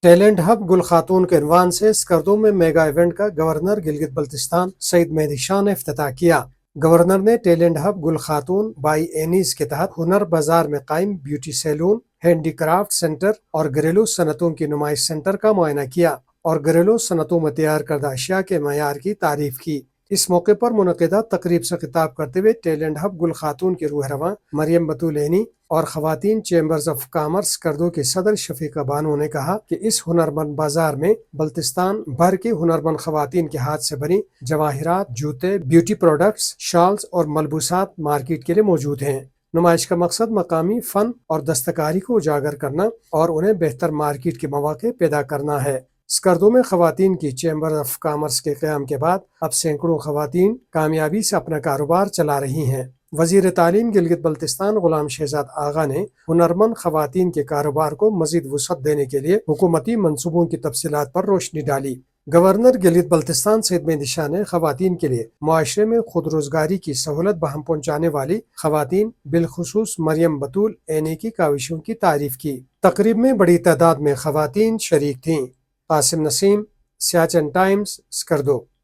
Talent hub گل خاتون کے عنوان سے اسکردو میں میگا ایونٹ کا گورنر گلگت بلتستان سعید مہدی شاہ نے افتتاح کیا۔ گورنر نے ٹیلنٹ ہب گل خاتون بائی اینیز کے تحت ہنر بازار میں قائم beauty salon, handy craft centre اور گھریلو صنعتوں کی نمائش سینٹر کا معائنہ کیا اور گھریلو صنعتوں میں تیار کردہ اشیاء کے معیار کی تعریف کی۔ اس موقع پر منعقدہ تقریب سے خطاب کرتے ہوئے ٹیلنٹ ہب گل خاتون کے روح رواں مریم بطول عینی اور خواتین چیمبرز آف کامرس اسکردو کے صدر شفیقہ بانو نے کہا کہ اس ہنرمند بازار میں بلتستان بھر کی ہنرمند خواتین کے ہاتھ سے بنی جواہرات، جوتے، بیوٹی پروڈکٹس، شالز اور ملبوسات مارکیٹ کے لیے موجود ہیں۔ نمائش کا مقصد مقامی فن اور دستکاری کو اجاگر کرنا اور انہیں بہتر مارکیٹ کے مواقع پیدا کرنا ہے۔ اسکردو میں خواتین کی چیمبر آف کامرس کے قیام کے بعد اب سینکڑوں خواتین کامیابی سے اپنا کاروبار چلا رہی ہیں۔ وزیر تعلیم گلگت بلتستان غلام شہزاد آغا نے ہنرمند خواتین کے کاروبار کو مزید وسعت دینے کے لیے حکومتی منصوبوں کی تفصیلات پر روشنی ڈالی۔ گورنر گلگت بلتستان سعید مہدی شاہ نے خواتین کے لیے معاشرے میں خود روزگاری کی سہولت بہم پہنچانے والی خواتین بالخصوص مریم بطول عینی کی کاوشوں کی تعریف کی۔ تقریب میں بڑی تعداد میں خواتین شریک تھیں۔ قاسم نسیم، سیاچن ٹائمز، اسکردو۔